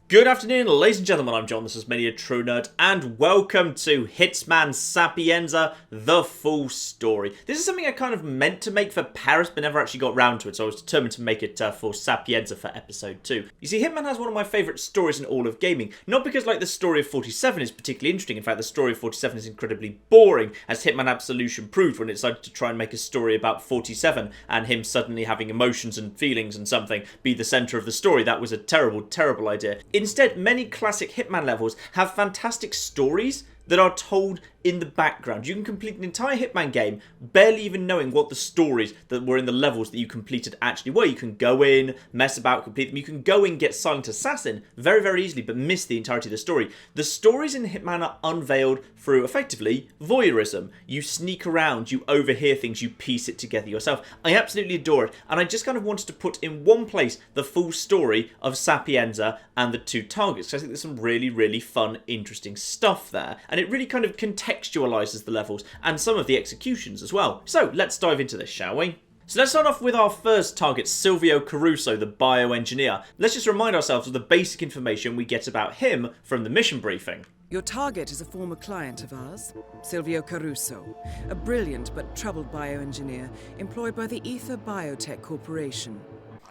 Good afternoon, ladies and gentlemen, I'm John, this is Many a True Nerd, and welcome to Hitman Sapienza, the full story. This is something I kind of meant to make for Paris, but never actually got round to it, so I was determined to make it for Sapienza for episode 2. You see, Hitman has one of my favourite stories in all of gaming, not because like the story of 47 is particularly interesting, in fact the story of 47 is incredibly boring, as Hitman Absolution proved when it decided to try and make a story about 47, and him suddenly having emotions and feelings and something be the centre of the story. That was a terrible, terrible idea. Instead, many classic Hitman levels have fantastic stories that are told in the background. You can complete an entire Hitman game barely even knowing what the stories that were in the levels that you completed actually were. You can go in, mess about, complete them. You can go in, get Silent Assassin very, very easily, but miss the entirety of the story. The stories in Hitman are unveiled through, effectively, voyeurism. You sneak around, you overhear things, you piece it together yourself. I absolutely adore it, and I just kind of wanted to put in one place the full story of Sapienza and the two targets. So I think there's some really, really fun, interesting stuff there, and it really kind of contextualizes the levels and some of the executions as well. So let's dive into this, shall we? So let's start off with our first target, Sylvio Caruso, the bioengineer. Let's just remind ourselves of the basic information we get about him from the mission briefing. Your target is a former client of ours, Sylvio Caruso, a brilliant but troubled bioengineer employed by the Ether Biotech Corporation.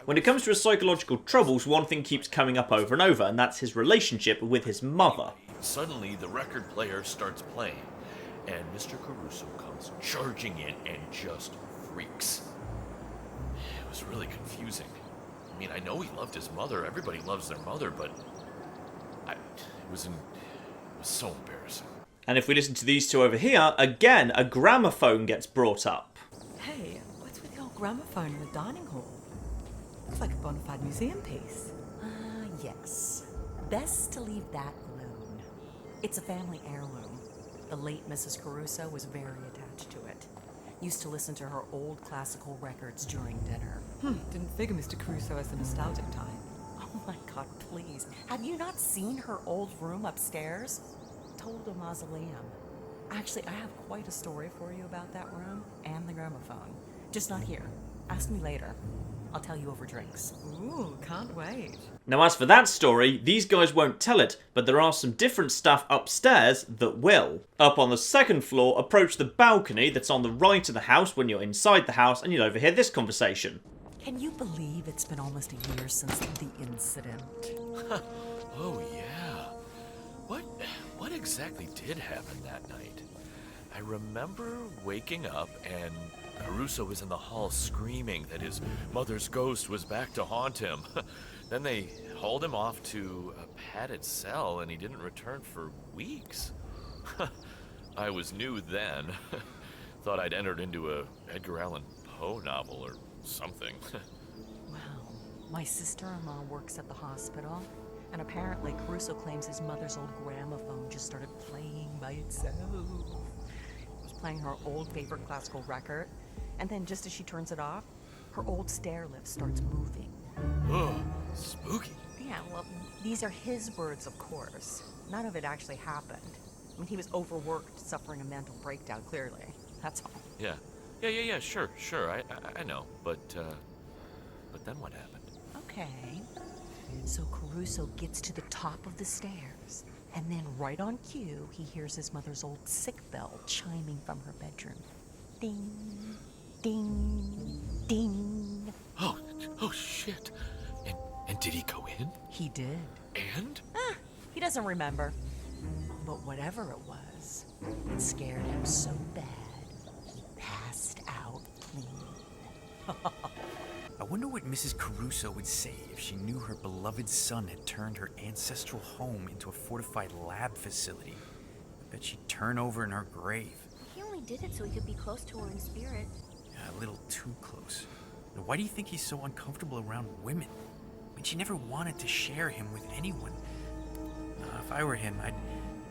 When it comes to his psychological troubles, one thing keeps coming up over and over, and that's his relationship with his mother. Suddenly, the record player starts playing, and Mr. Caruso comes charging in and just freaks. It was really confusing. I mean, I know he loved his mother. Everybody loves their mother, but it was so embarrassing. And if we listen to these two over here, again, a gramophone gets brought up. Hey, what's with the old gramophone in the dining hall? Looks like a bona fide museum piece. Yes. Best to leave that alone. It's a family heirloom. The late Mrs. Caruso was very attached to it. Used to listen to her old classical records during dinner. Didn't figure Mr. Caruso has a nostalgic time. Oh my God, please. Have you not seen her old room upstairs? Total mausoleum. Actually, I have quite a story for you about that room and the gramophone. Just not here. Ask me later. I'll tell you over drinks. Ooh, can't wait. Now as for that story, these guys won't tell it, but there are some different stuff upstairs that will. Up on the second floor, approach the balcony that's on the right of the house when you're inside the house, and you'll overhear this conversation. Can you believe it's been almost a year since the incident? Oh yeah. What exactly did happen that night? I remember waking up and Caruso was in the hall screaming that his mother's ghost was back to haunt him. Then they hauled him off to a padded cell and he didn't return for weeks. I was new then. Thought I'd entered into a Edgar Allan Poe novel or something. Wow. My sister-in-law works at the hospital, and apparently Caruso claims his mother's old gramophone just started playing by itself. It was playing her old favorite classical record, and then just as she turns it off, her old stair lift starts moving. Oh, spooky. Yeah, well, these are his words, of course. None of it actually happened. I mean, he was overworked, suffering a mental breakdown, clearly. That's all. Yeah, sure. I know. But then what happened? Okay. So Caruso gets to the top of the stairs, and then right on cue, he hears his mother's old sick bell chiming from her bedroom. Ding, ding, ding. Oh shit. And did he go in? He did. And? He doesn't remember. But whatever it was, it scared him so bad, he passed out clean. I wonder what Mrs. Caruso would say if she knew her beloved son had turned her ancestral home into a fortified lab facility. I bet she'd turn over in her grave. He only did it so he could be close to her in spirit. Yeah, a little too close. Now, why do you think he's so uncomfortable around women? I mean, she never wanted to share him with anyone. If I were him,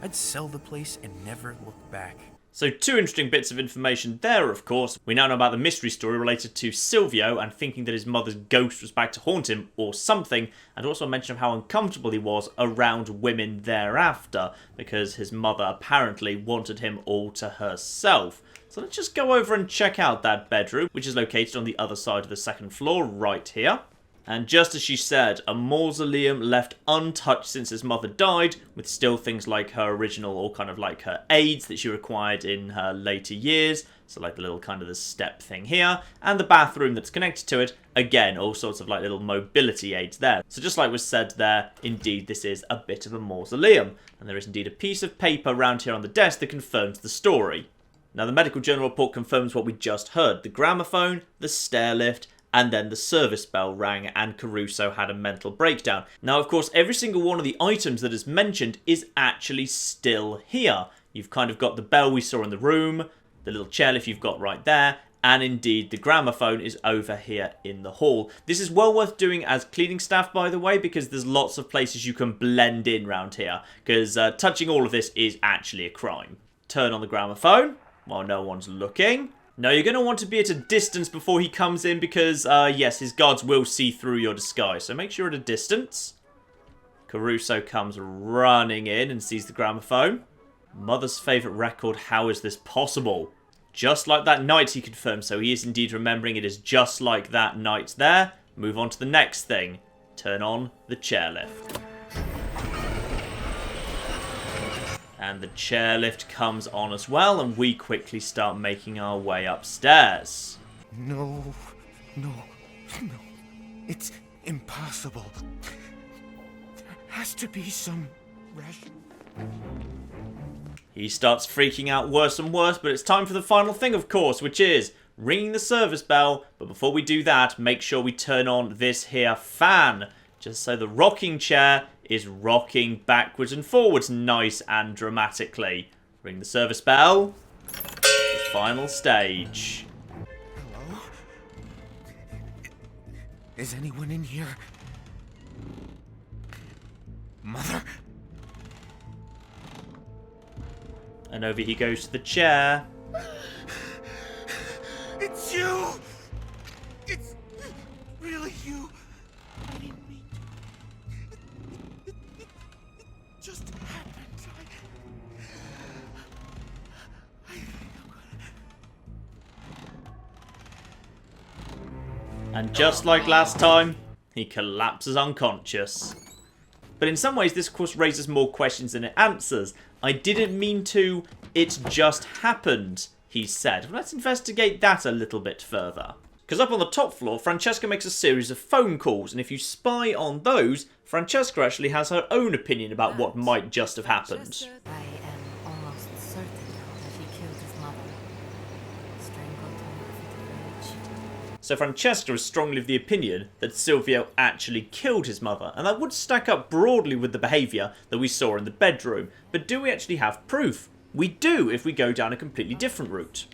I'd sell the place and never look back. So two interesting bits of information there, of course. We now know about the mystery story related to Silvio and thinking that his mother's ghost was back to haunt him or something, and also a mention of how uncomfortable he was around women thereafter because his mother apparently wanted him all to herself. So let's just go over and check out that bedroom, which is located on the other side of the second floor right here. And just as she said, a mausoleum left untouched since his mother died, with still things like her original, or kind of like her aids that she required in her later years. So like the little kind of the step thing here, and the bathroom that's connected to it. Again, all sorts of like little mobility aids there. So just like was said there, indeed this is a bit of a mausoleum. And there is indeed a piece of paper around here on the desk that confirms the story. Now the medical journal report confirms what we just heard. The gramophone, the stair lift, and then the service bell rang and Caruso had a mental breakdown. Now, of course, every single one of the items that is mentioned is actually still here. You've kind of got the bell we saw in the room, the little chairlift you've got right there, and indeed the gramophone is over here in the hall. This is well worth doing as cleaning staff, by the way, because there's lots of places you can blend in around here, because touching all of this is actually a crime. Turn on the gramophone while no one's looking. Now, you're going to want to be at a distance before he comes in because, yes, his guards will see through your disguise. So make sure you're at a distance. Caruso comes running in and sees the gramophone. Mother's favourite record, how is this possible? Just like that night, he confirms. So he is indeed remembering it is just like that night there. Move on to the next thing. Turn on the chairlift. And the chairlift comes on as well, and we quickly start making our way upstairs. No. It's impossible. There has to be some ration. He starts freaking out worse and worse, but it's time for the final thing, of course, which is ringing the service bell. But before we do that, make sure we turn on this here fan, just so the rocking chair is rocking backwards and forwards nice and dramatically. Ring the service bell. The final stage. Hello? Is anyone in here? Mother? And over he goes to the chair. It's you! It's really you! I didn't mean to. It just happened. I think I'm gonna... And just like last time, he collapses unconscious. But in some ways, this of course raises more questions than it answers. I didn't mean to, it just happened, he said. Well, let's investigate that a little bit further. Because up on the top floor, Francesca makes a series of phone calls, and if you spy on those, Francesca actually has her own opinion about what might just have happened. I am almost certain that he killed his mother. Strangled her with rage. So Francesca is strongly of the opinion that Silvio actually killed his mother, and that would stack up broadly with the behaviour that we saw in the bedroom. But do we actually have proof? We do if we go down a completely different route.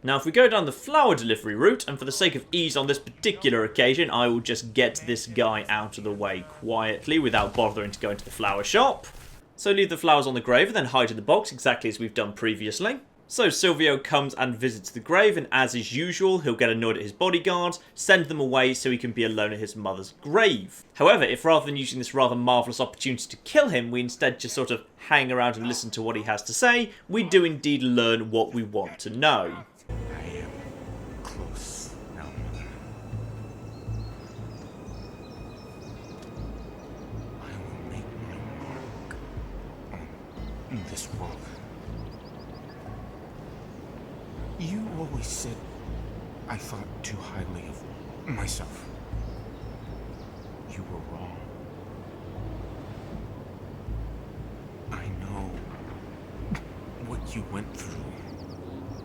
Now, if we go down the flower delivery route, and for the sake of ease on this particular occasion, I will just get this guy out of the way quietly without bothering to go into the flower shop. So leave the flowers on the grave and then hide in the box, exactly as we've done previously. So Silvio comes and visits the grave, and as is usual, he'll get annoyed at his bodyguards, send them away so he can be alone at his mother's grave. However, if rather than using this rather marvellous opportunity to kill him, we instead just sort of hang around and listen to what he has to say, we do indeed learn what we want to know. I am close now, Mother. I will make my mark on this world. You always said I thought too highly of myself. You were wrong. I know what you went through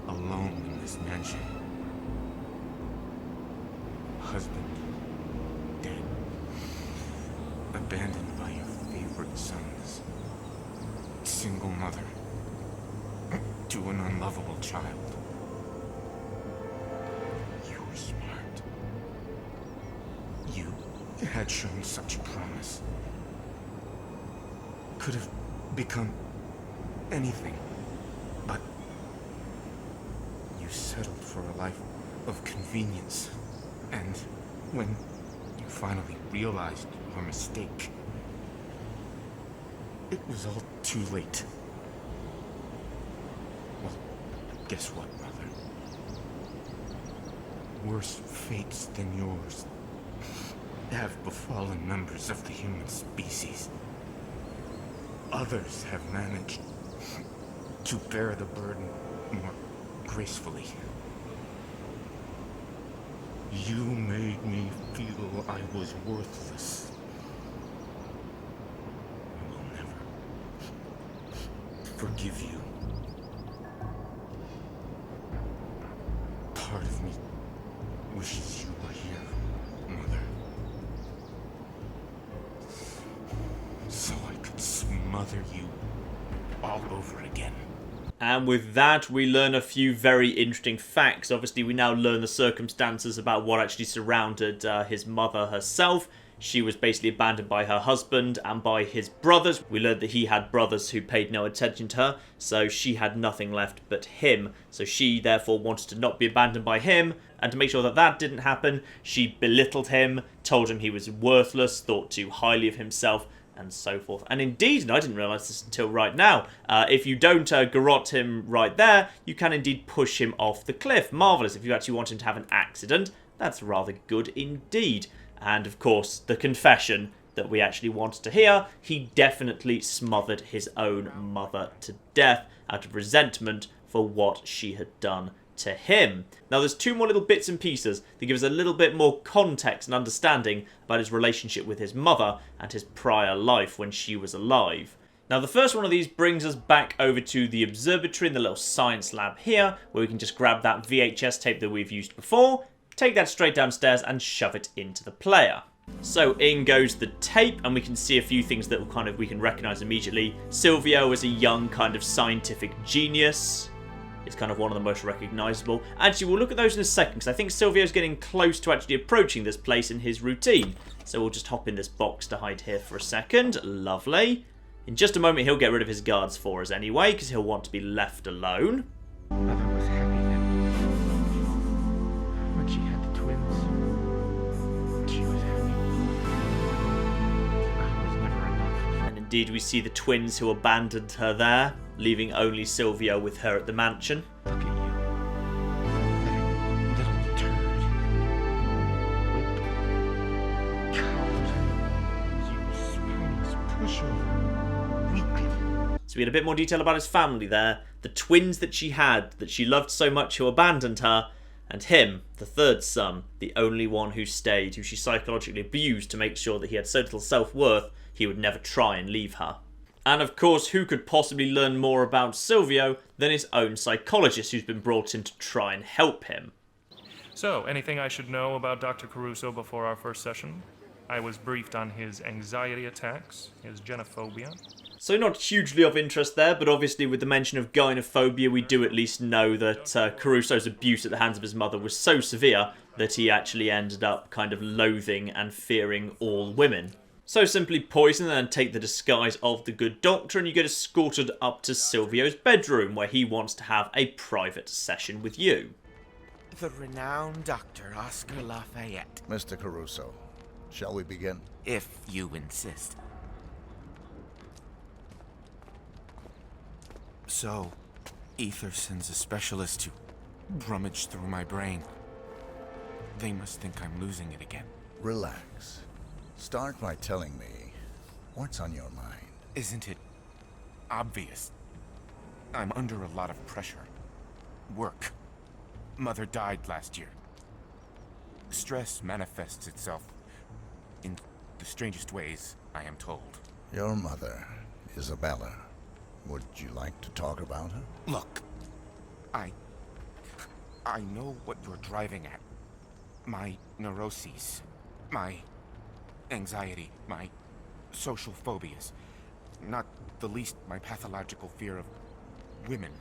alone in this mansion. Husband dead. Abandoned by your favorite sons. Single mother to an unlovable child. You were smart. You had shown such promise. Could have become anything, but you settled for a life of convenience. And when you finally realized your mistake, it was all too late. Well, guess what, Mother? Worse fates than yours have befallen members of the human species. Others have managed to bear the burden more gracefully. You made me feel I was worthless. I will never forgive you. Part of me wishes you were here, Mother. So I could smother you all over again. And with that, we learn a few very interesting facts. Obviously, we now learn the circumstances about what actually surrounded his mother herself. She was basically abandoned by her husband and by his brothers. We learned that he had brothers who paid no attention to her, so she had nothing left but him. So she therefore wanted to not be abandoned by him, and to make sure that that didn't happen, she belittled him, told him he was worthless, thought too highly of himself, and so forth. And indeed, and I didn't realise this until right now, if you don't garrote him right there, you can indeed push him off the cliff. Marvellous. If you actually want him to have an accident, that's rather good indeed. And of course, the confession that we actually wanted to hear, he definitely smothered his own mother to death out of resentment for what she had done to him. Now there's two more little bits and pieces that give us a little bit more context and understanding about his relationship with his mother and his prior life when she was alive. Now the first one of these brings us back over to the observatory in the little science lab here, where we can just grab that VHS tape that we've used before, take that straight downstairs and shove it into the player. So in goes the tape, and we can see a few things that we can recognise immediately. Silvio as a young kind of scientific genius. It's kind of one of the most recognisable. Actually, we'll look at those in a second, because I think Silvio's getting close to actually approaching this place in his routine. So we'll just hop in this box to hide here for a second. Lovely. In just a moment, he'll get rid of his guards for us anyway, because he'll want to be left alone. Mother was happy then. When she had the twins, she was happy. I was never enough. And indeed, we see the twins who abandoned her there, leaving only Silvio with her at the mansion. Look at you. That little turd. Whip. Coward. You spineless pushover. Weakling. So we had a bit more detail about his family there. The twins that she had, that she loved so much, who abandoned her. And him, the third son, the only one who stayed, who she psychologically abused to make sure that he had so little self-worth, he would never try and leave her. And of course, who could possibly learn more about Silvio than his own psychologist, who's been brought in to try and help him. So, anything I should know about Dr. Caruso before our first session? I was briefed on his anxiety attacks, his genophobia. So not hugely of interest there, but obviously with the mention of gynophobia, we do at least know that Caruso's abuse at the hands of his mother was so severe that he actually ended up kind of loathing and fearing all women. So simply poison and take the disguise of the good doctor, and you get escorted up to Silvio's bedroom, where he wants to have a private session with you. The renowned Dr. Oscar Lafayette. Mr. Caruso, shall we begin? If you insist. So, Ether sends a specialist to rummage through my brain. They must think I'm losing it again. Relax. Start by telling me what's on your mind. Isn't it obvious? I'm under a lot of pressure. Work. Mother died last year. Stress manifests itself in the strangest ways, I am told. Your mother, Isabella. Would you like to talk about her? Look, I know what you're driving at. My neuroses, my anxiety, my social phobias. Not the least my pathological fear of women.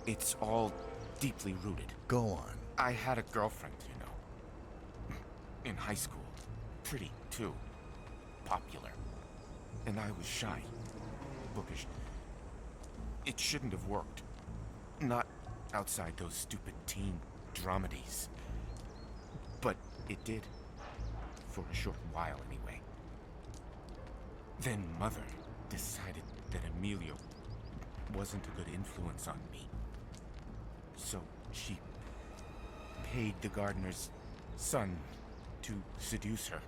It's all deeply rooted. Go on. I had a girlfriend, you know. In high school. Pretty, too. Popular. And I was shy. Bookish. It shouldn't have worked. Not outside those stupid teen dramedies. But it did. For a short while, anyway. Then Mother decided that Emilio wasn't a good influence on me. So she paid the gardener's son to seduce her.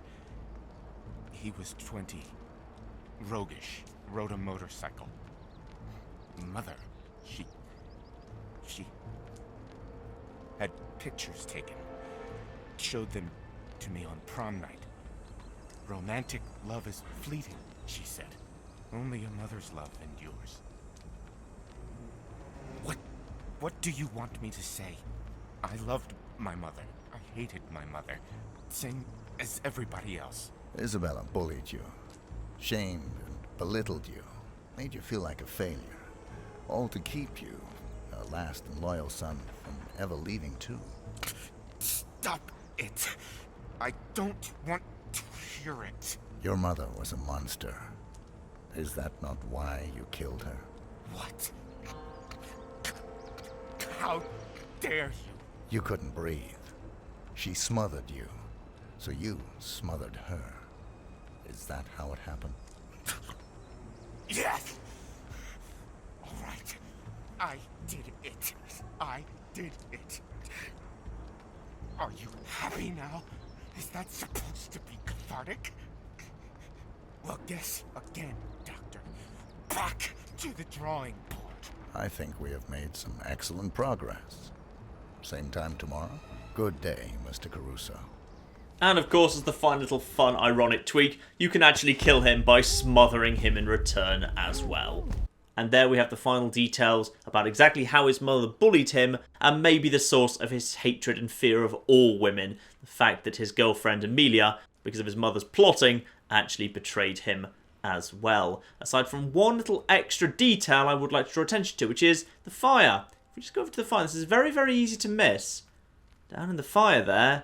he was 20. Roguish. Rode a motorcycle. Mother, she had pictures taken. Showed them to me on prom night. Romantic love is fleeting, she said. Only a mother's love endures. What do you want me to say? I loved my mother. I hated my mother. Same as everybody else. Isabella bullied you, shamed and belittled you, made you feel like a failure. All to keep you, her last and loyal son, from ever leaving too. Stop it. I don't want to hear it. Your mother was a monster. Is that not why you killed her? What? How dare you? You couldn't breathe. She smothered you, so you smothered her. Is that how it happened? Yes! All right. I did it. I did it. Are you happy now? Is that supposed to be cathartic? Well, guess again, Doctor. Back to the drawing board. I think we have made some excellent progress. Same time tomorrow? Good day, Mr. Caruso. And of course, as the fine little fun ironic tweak, you can actually kill him by smothering him in return as well. And there we have the final details about exactly how his mother bullied him, and maybe the source of his hatred and fear of all women, the fact that his girlfriend Amelia, because of his mother's plotting, actually betrayed him as well. Aside from one little extra detail I would like to draw attention to, which is the fire. If we just go over to the fire, this is very, very easy to miss. Down in the fire there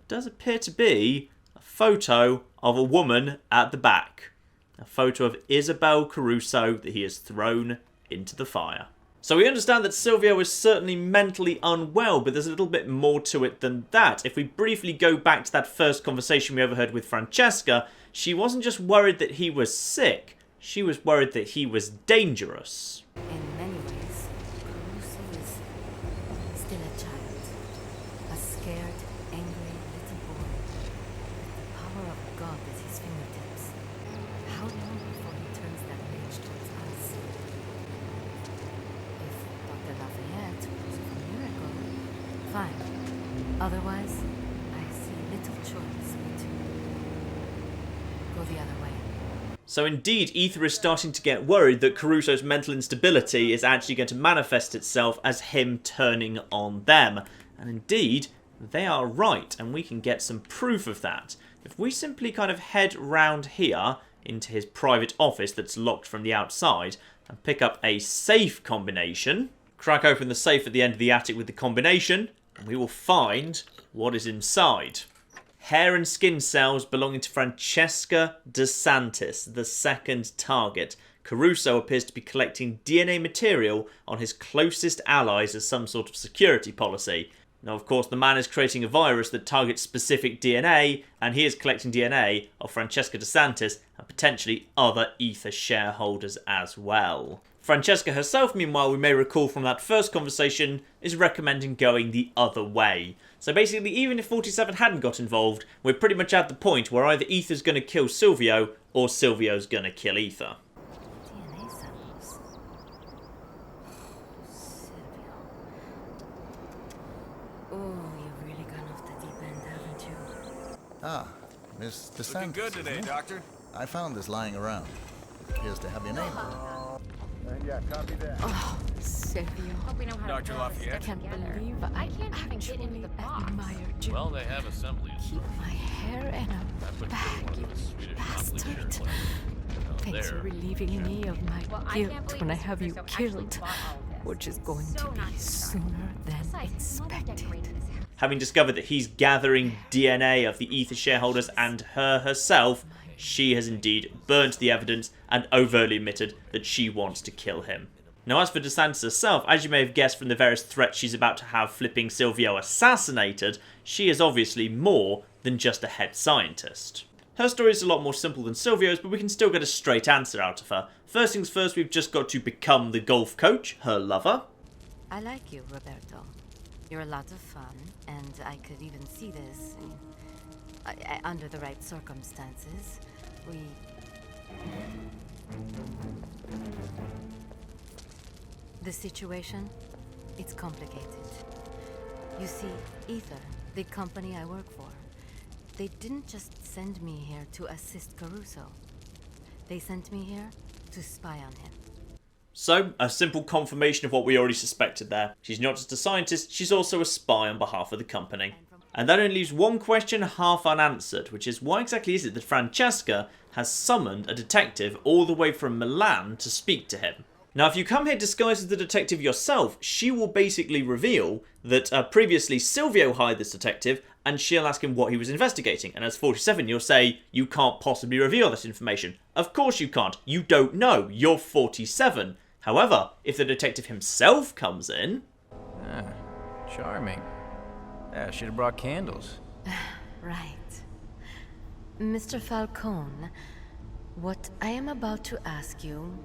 does appear to be a photo of a woman at the back. A photo of Isabel Caruso that he has thrown into the fire. So we understand that Silvio is certainly mentally unwell, but there's a little bit more to it than that. If we briefly go back to that first conversation we overheard with Francesca, she wasn't just worried that he was sick, she was worried that he was dangerous. In many ways, Caruso is still a child. A scared, angry little boy. With the power of God at his fingertips. How long before he turns that rage towards us? If Dr. Lafayette was a miracle, fine. Otherwise, I see little choice but to go the other way. So indeed, Ether is starting to get worried that Caruso's mental instability is actually going to manifest itself as him turning on them. And indeed, they are right, and we can get some proof of that. If we simply kind of head round here into his private office that's locked from the outside and pick up a safe combination, crack open the safe at the end of the attic with the combination, and we will find what is inside. Hair and skin cells belonging to Francesca DeSantis, the second target. Caruso appears to be collecting DNA material on his closest allies as some sort of security policy. Now, of course, the man is creating a virus that targets specific DNA, and he is collecting DNA of Francesca DeSantis and potentially other Ether shareholders as well. Francesca herself, meanwhile, we may recall from that first conversation, is recommending going the other way. So basically, even if 47 hadn't got involved, we're pretty much at the point where either Ether's going to kill Silvio, or Silvio's going to kill Ether. DNA samples. Silvio. Oh, you've really gone off the deep end, haven't you? Ah, Miss DeSantis. Looking good today, isn't it? Doctor. I found this lying around. It appears to have your name on it. Yeah, copy that. Oh, Silvio. Hope we know how Dr. to Lafayette? I can't believe I can't even get into the box. admired you. Well, they have assemblies. Keep my hair in I a put bag, together you one of the Swedish bastard. monthly share plans. Thanks for There. relieving me of my Well, I can't guilt believe when I Mr. have you Caruso actually killed, bought all of this. which is going So to not be his sooner than Besides, his mother expected. decorated this house. Having discovered that he's gathering DNA of the Ether shareholders and her herself, she has indeed burnt the evidence and overtly admitted that she wants to kill him. Now, as for DeSantis herself, as you may have guessed from the various threats she's about to have flipping Silvio assassinated, she is obviously more than just a head scientist. Her story is a lot more simple than Silvio's, but we can still get a straight answer out of her. First things first, we've just got to become the golf coach, her lover. I like you, Roberto. You're a lot of fun, and I could even see this under the right circumstances. The situation? It's complicated. You see, Ether, the company I work for, they didn't just send me here to assist Caruso. They sent me here to spy on him. So, a simple confirmation of what we already suspected there. She's not just a scientist, she's also a spy on behalf of the company. And that only leaves one question half unanswered, which is why exactly is it that Francesca has summoned a detective all the way from Milan to speak to him? Now, if you come here disguised as the detective yourself, she will basically reveal that previously Silvio hired this detective, and she'll ask him what he was investigating. And as 47, you'll say, you can't possibly reveal this information. Of course you can't. You don't know. You're 47. However, if the detective himself comes in... Ah, charming. Yeah, I should have brought candles. Right. Mr. Falcone, what I am about to ask you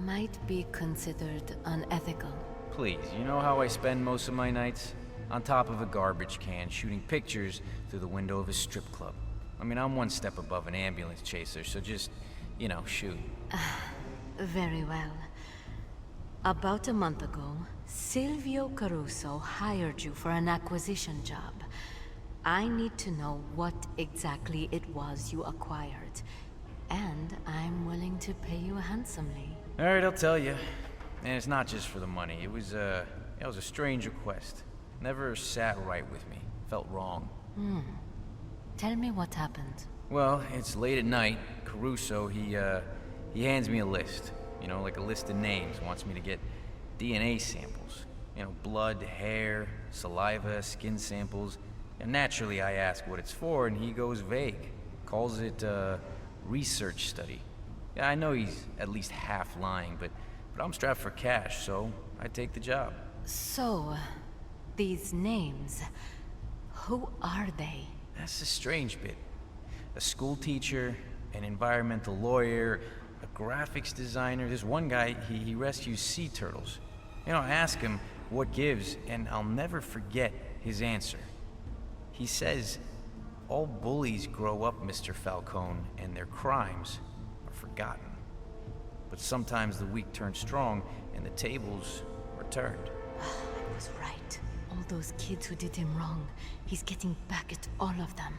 might be considered unethical. Please, you know how I spend most of my nights? On top of a garbage can, shooting pictures through the window of a strip club. I mean, I'm one step above an ambulance chaser, so just, you know, shoot. Very well. About a month ago, Sylvio Caruso hired you for an acquisition job. I need to know what exactly it was you acquired, and I'm willing to pay you handsomely. All right, I'll tell you. And it's not just for the money. It was a strange request. Never sat right with me. Felt wrong. Tell me what happened. Well, it's late at night. Caruso, he hands me a list. You know, like a list of names. Wants me to get DNA samples. You know, blood, hair, saliva, skin samples. And naturally, I ask what it's for, and he goes vague. Calls it a research study. Yeah, I know he's at least half lying, but I'm strapped for cash, so I take the job. So, these names, who are they? That's the strange bit. A school teacher, an environmental lawyer, a graphics designer. There's one guy, he rescues sea turtles. You know, I ask him what gives, and I'll never forget his answer. He says, all bullies grow up, Mr. Falcone, and their crimes are forgotten. But sometimes the weak turn strong, and the tables are turned. I was right. All those kids who did him wrong, he's getting back at all of them.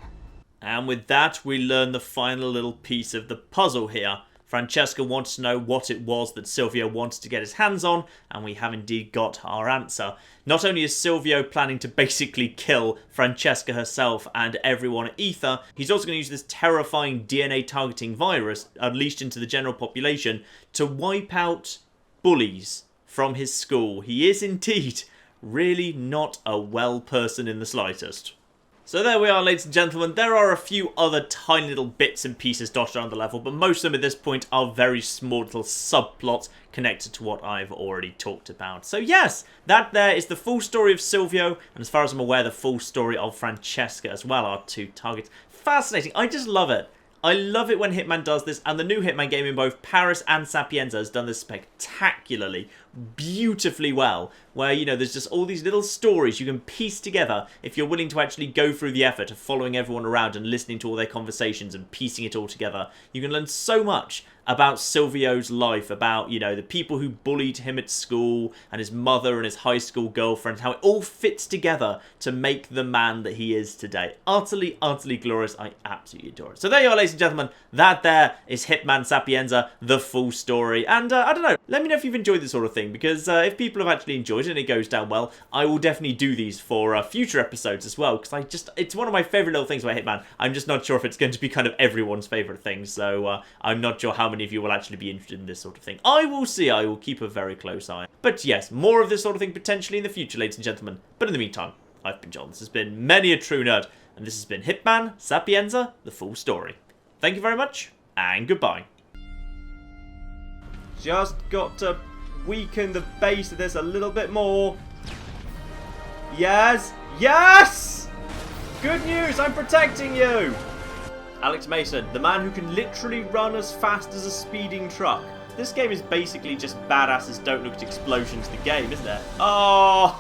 And with that, we learn the final little piece of the puzzle here. Francesca wants to know what it was that Silvio wanted to get his hands on, and we have indeed got our answer. Not only is Silvio planning to basically kill Francesca herself and everyone at Ether, he's also going to use this terrifying DNA targeting virus unleashed into the general population to wipe out bullies from his school. He is indeed really not a well person in the slightest. So there we are, ladies and gentlemen. There are a few other tiny little bits and pieces dotted around the level, but most of them at this point are very small little subplots connected to what I've already talked about. So yes, that there is the full story of Silvio, and as far as I'm aware, the full story of Francesca as well, our two targets. Fascinating. I just love it. I love it when Hitman does this, and the new Hitman game in both Paris and Sapienza has done this spectacularly, beautifully well, where, you know, there's just all these little stories you can piece together if you're willing to actually go through the effort of following everyone around and listening to all their conversations and piecing it all together. You can learn so much about Silvio's life, about, you know, the people who bullied him at school and his mother and his high school girlfriend, how it all fits together to make the man that he is today. Utterly, utterly glorious. I absolutely adore it. So there you are, ladies and gentlemen. That there is Hitman Sapienza, the full story. And I don't know, let me know if you've enjoyed this sort of thing, because if people have actually enjoyed it and it goes down well, I will definitely do these for future episodes as well, because it's one of my favourite little things about Hitman. I'm just not sure if it's going to be kind of everyone's favourite thing, so I'm not sure how many of you will actually be interested in this sort of thing. I will see. I will keep a very close eye. But yes, more of this sort of thing potentially in the future, ladies and gentlemen. But in the meantime, I've been John. This has been Many a True Nerd, and this has been Hitman Sapienza, the full story. Thank you very much, and goodbye. Just got to weaken the base of this a little bit more. Yes! Yes! Good news, I'm protecting you! Alex Mason, the man who can literally run as fast as a speeding truck. This game is basically just badasses don't look at explosions the game, isn't it? Oh!